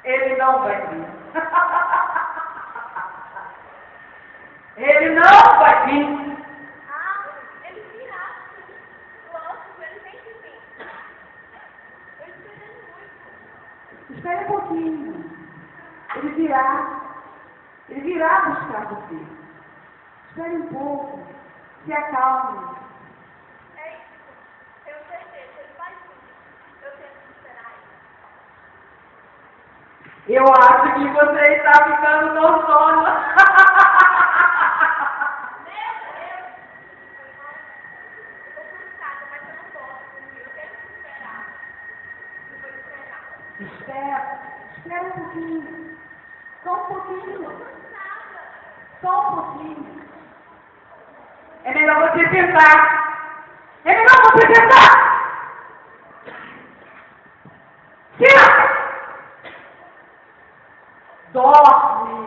Ele não vai vir. Ele não vai vir. Ele virá. Lógico, ele tem que vir. Eu esperei muito. Espere um pouquinho. Ele virá. Ele virá buscar você. Espere um pouco. Se acalme. É isso. Tenho certeza. Ele vai vir. Eu tenho que esperar ele. Eu acho que você está ficando com sono. Espera um pouquinho. Só um pouquinho. Só um pouquinho. É melhor você pensar. É melhor você pensar. Tira! Dorme.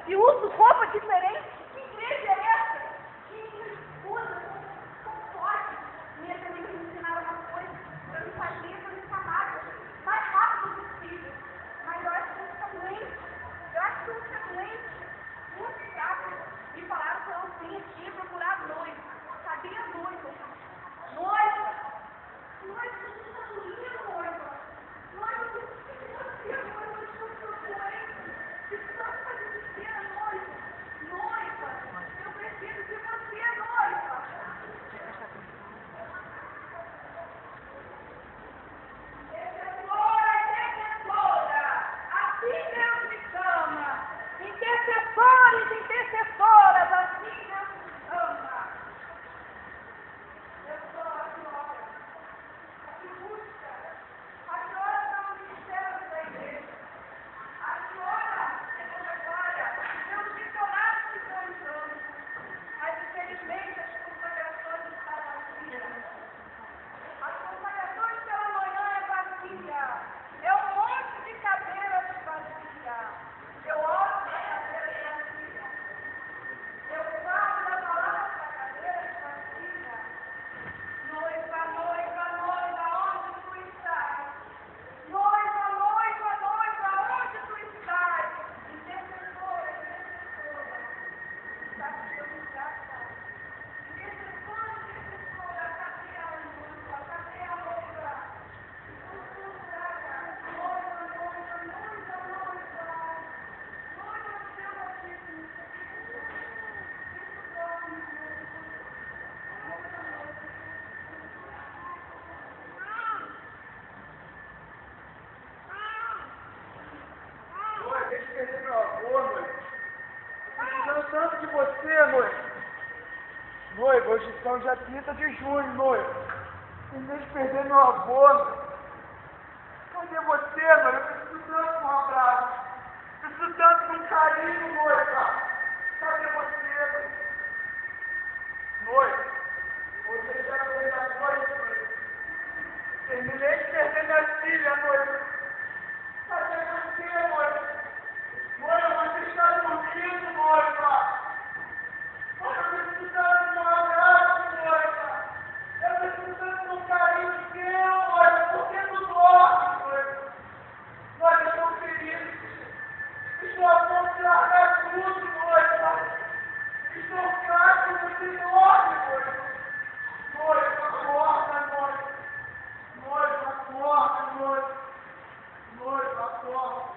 E uso roupa diferente. Que igreja é essa? Que usa com forte. Minha família me ensinava uma coisa. Eu me fazia para me chamar mais rápido possível. Mas eu acho que eu fico doente. Eu acho que eu fico doente. Muito rápido. Me falaram que eu vinha aqui procurar noiva. Sabia noiva. Noiva. Noiva, você está dormindo, noiva. Noiva, você está dormindo, noiva. Eu estou doente. Precisamos fazer besteira, noiva. Noiva, eu preciso de você, noiva. Intercessora, assim Deus me chama. Intercessores, intercessoras, assim Deus me chama. Eu sou a senhora, a que busca. A senhora está no ministério da igreja. A senhora é secretária pelos missionários que estão entrando. Mas, infelizmente, as congregações estão vazias. As congregações pela manhã é vazia. É um monte de cadeiras vazias. Eu olho para a cadeira vazia. Eu falo da palavra para a cadeira vazia. Noiva, noiva, noiva, onde tu estás? Noiva, noiva, noiva, onde tu estás? Intercessora, intercessora. Está chegando já, Pai. Intercessora, intercessora, cadê a noiva? Cadê a noiva? Noiva, noiva, noiva, noiva. Noiva, Deus, aqui, isso dorme, Noiva, deixa eu perder meu avô, noiva. Precisando tanto de você, noiva. Noiva, hoje são dia 30 de junho, noiva. Em vez de perder meu avô, noiva. Cadê você, noiva? Eu preciso tanto de um abraço. Preciso tanto de um carinho, noiva. Cadê você, noiva? Noiva, você já fez a noite, noiva. Terminei de perder minha filha, noiva. Cadê você, noiva? Noiva, você está dormindo, noiva. Eu preciso tanto de um abraço, noiva. Eu preciso tanto de um carinho seu, noiva. Por que tu dorme, noiva? Noiva, eu estou feliz. Estou a ponto de largar tudo, noiva. Estou fraco, você dorme, noiva. Noiva, acorda, noiva. Noiva, acorda, noiva. Noiva, acorda.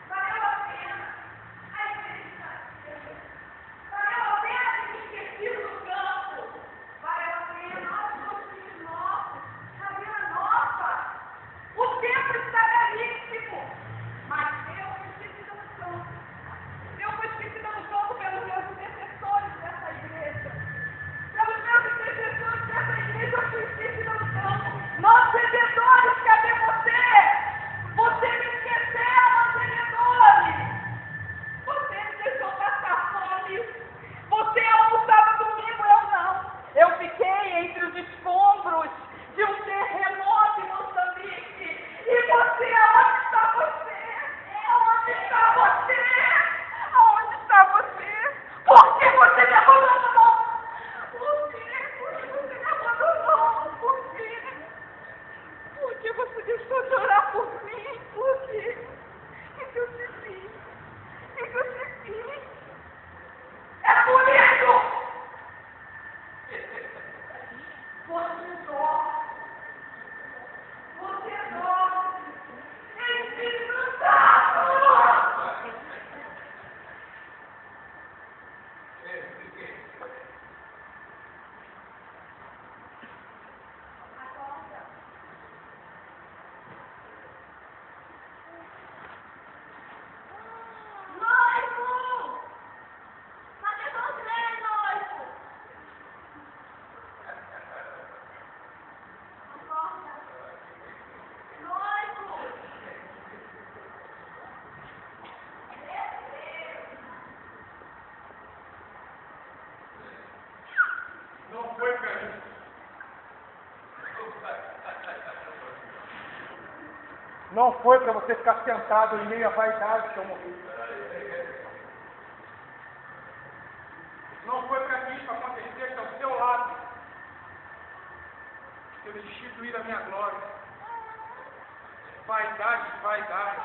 valeu a pena. A igreja. Valeu a pena ter me esquecido no campo. Valeu a pena. Olha os filhos nossos. Cadê a nossa? O tempo está belíssimo. Mas eu fui esquecida no campo. Eu fui esquecida no campo pelos meus intercessores dessa igreja. Pelos meus intercessores dessa igreja, eu fui esquecida no campo. Nossos vendedores, cadê você? Você me esqueceu. Não foi para você ficar sentado em meio à vaidade que eu morri. Não foi para que isso acontecesse ao seu lado. Eu destituir a minha glória. Vaidade, vaidade.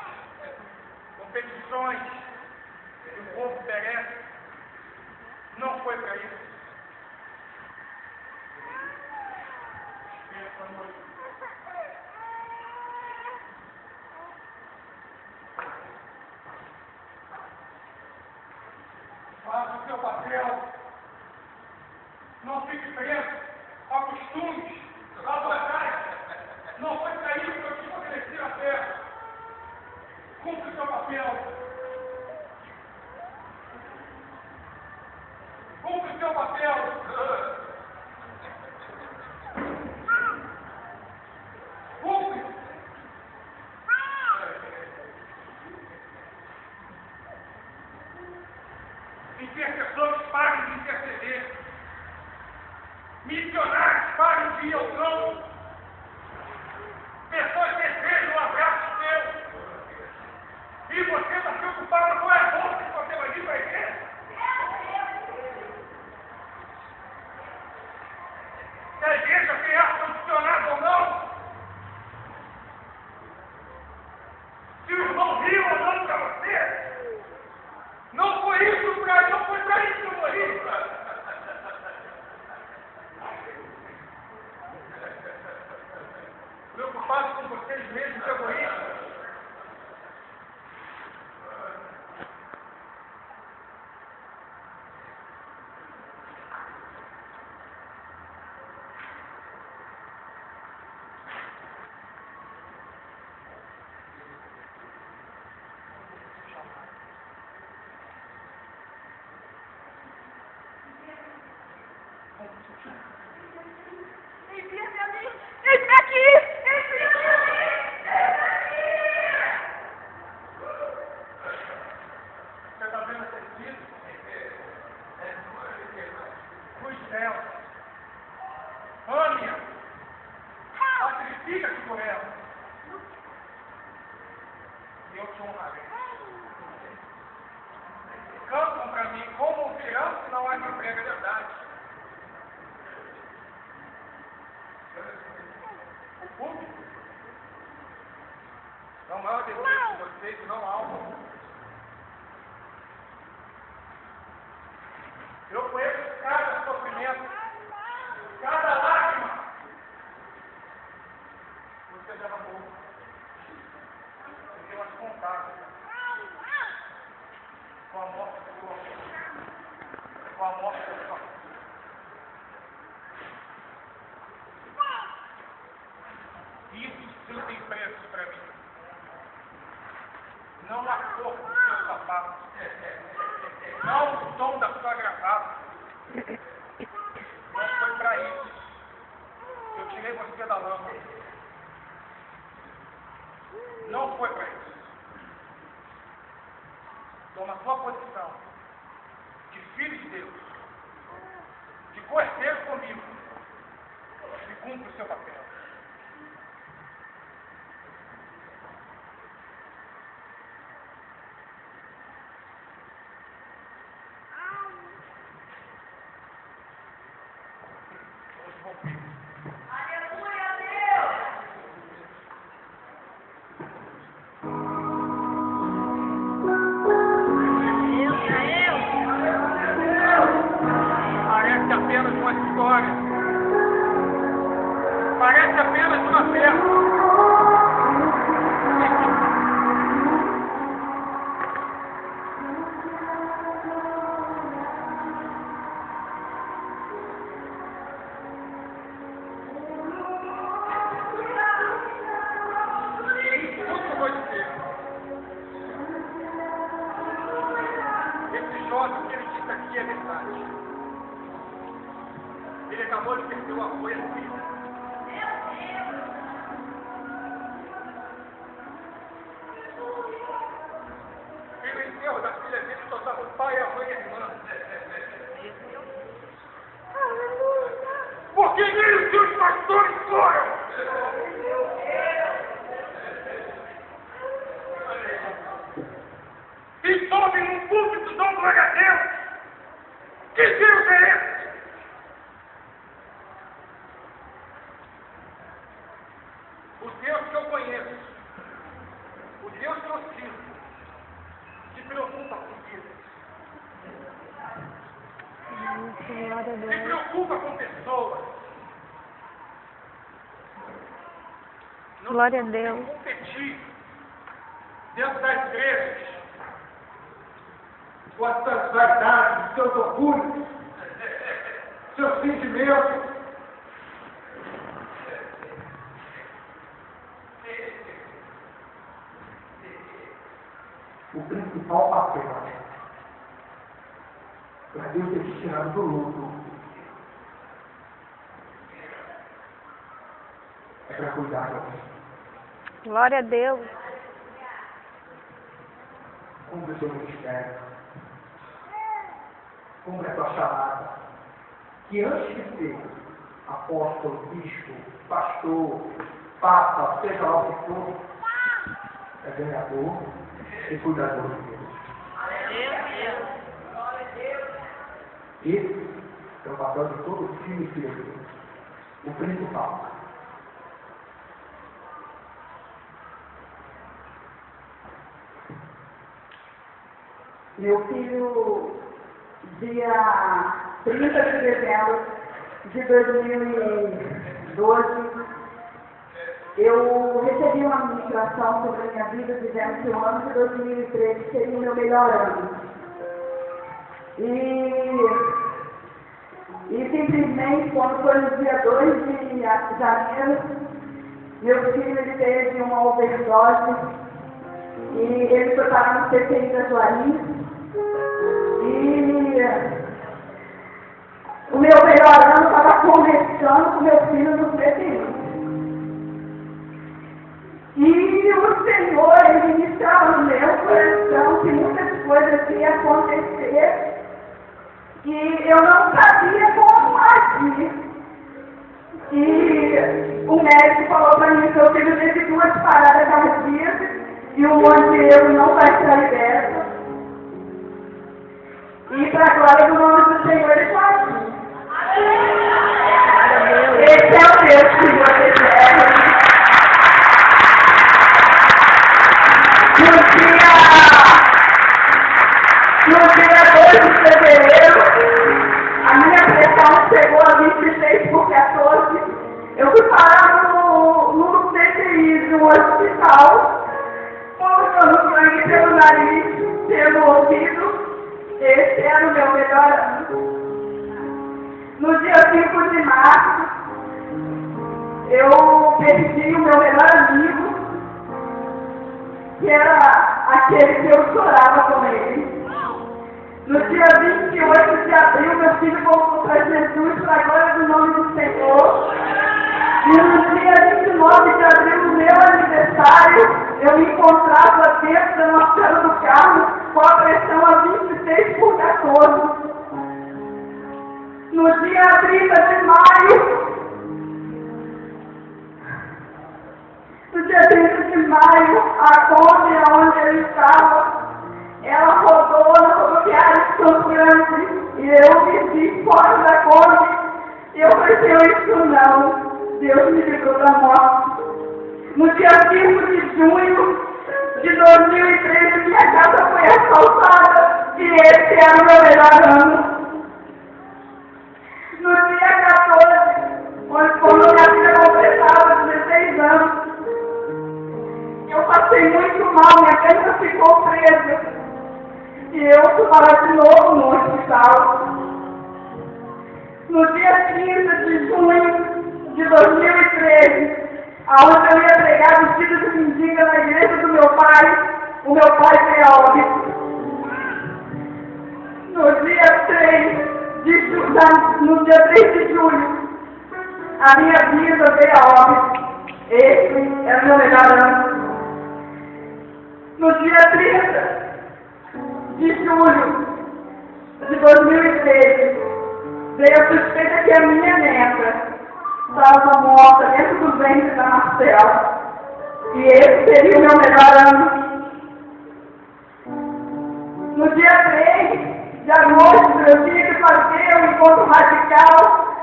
Competições. E o povo perece. Não foi para isso. Faça o seu papel. Não fique preso a costumes, a vontade. Não foi para isso que eu te estabeleci a terra. Cumpre o seu papel. Cumpre o seu papel. Cumpre. Intercessores, parem de interceder. Missionários, parem de ir ao campo. Pessoas desejam um abraço seu. E você está preocupado com a bolsa que você vai vir para a igreja? Se a igreja tem ar-condicionado ou não? Se o irmão riu ou não para você? Não foi para isso que eu morri. Preocupado com vocês mesmos, egoístas. Envia-me a mim! Eis-me aqui! Envia-me a mim! Você está vendo esse espírito? Os céus. Ame-a. Sacrifica-te por ela. E eu te honrarei. Cantam para mim, como ouvirão se não há quem prega a verdade? O público. Não há o desejo de vocês, não há o. Eu conheço cada sofrimento, cada lágrima. Você derramou. Porque elas contaram com a morte da sua vida, com a morte da sua vida. Isso sim tem preço para mim. Não a cor do seu sapato. Não o tom da sua gravata. Não foi para isso. Eu tirei você da lama. Não foi para isso. Toma a sua posição de filho de Deus, de coerceiro comigo, e cumpre o seu papel. Aleluia, Deus! Parece apenas uma história. Parece apenas uma festa. Tudo que eu vou dizer. Esse jovem que ele disse aqui é verdade. Ele acabou de perder o apoio à vida. E no enterro da filha dele só estava o pai, a mãe e a irmã. Porque nem os seus pastores foram. e sobe num púlpito dão glória a Deus. Que Deus é esse? O Deus que eu conheço, o Deus que eu sinto, se preocupa comigo. Se preocupa com pessoas. Não Glória a Deus. competir dentro das igrejas com as suas vaidades, seus orgulhos, seus sentimentos. O principal papel para Deus ter te tirado do luto é para cuidar de você. Glória a Deus. Cumpre o seu ministério. Cumpre a tua chamada. Que antes de ser apóstolo, bispo, pastor, papa, seja lá o que for, é ganhador e cuidador de Deus. Esse é o papel de todo filho e filha de Deus. O principal. Meu filho, dia 30 de dezembro de 2012, eu recebi uma ministração sobre a minha vida, dizendo que o ano de 2013 seria o meu melhor ano. E simplesmente, quando foi no dia 2 de janeiro, meu filho ele teve uma overdose e ele foi parar no CTI da Juari. E o meu melhor ano estava conversando com meu filho no CTI. E o Senhor, ele ministrava no meu coração que muitas coisas iam acontecer e eu não sabia como agir. E o médico falou para mim que eu teve 2 paradas cardíacas e o Monteiro não vai estar liberto. E para a glória do nome do Senhor, ele está aqui. Esse é o Deus que você serve. No dia 2 de fevereiro, a minha pressão chegou a 26/14. Eu fui parar no CTI de um hospital, colocando sangue pelo nariz, pelo ouvido. Esse era o meu melhor ano. No dia 5 de março, eu perdi o meu melhor amigo, que era aquele que eu chorava com ele. No dia 28 de abril, meu filho voltou para Jesus, para a glória do nome do Senhor. E no dia 29 de abril, no meu aniversário, eu me encontrava dentro da nossa casa do carro com a pressão a 26/14. No dia 30 de maio, a Kombi onde eu estava, ela rodou na rodoviária de Campo Grande e eu me vi fora da Kombi. E eu falei, isso não, Deus me livrou da morte. No dia 5 de junho de 2013, minha casa foi assaltada e esse era o meu melhor ano. No dia 14, quando minha filha completava 16 anos, eu passei muito mal, minha perna ficou presa. E eu fui parar de novo no hospital. No dia 30 de junho de 2013, aonde eu ia pregar vestido de mendiga na igreja do meu pai, o meu pai veio a óbito. No dia 3 de julho, a minha vida veio a óbito. Esse é o meu melhor ano. No dia 30 de julho de 2013, veio a suspeita que a minha neta estava morta dentro do ventre da Marcela. E esse seria o meu melhor ano. radical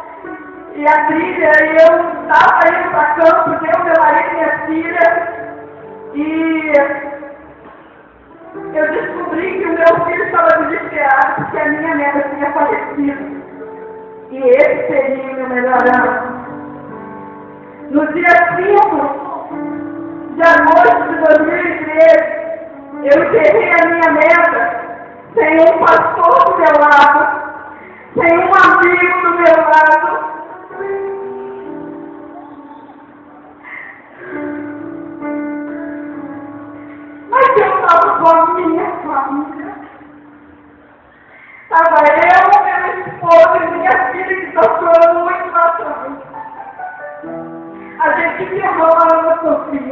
e a trilha, e eu estava indo para campo, eu, meu marido e minha filha, e eu descobri que o meu filho estava desesperado porque a minha neta tinha falecido. E esse seria o meu melhor ano. No dia 5 de agosto de 2013, eu enterrei a minha neta sem um pastor do meu lado, sem um amigo do meu lado. Mas eu estava com a minha família. Estava eu, meu esposo e minha filha, que está chorando muito bastante. A gente enterrou a nossa filha.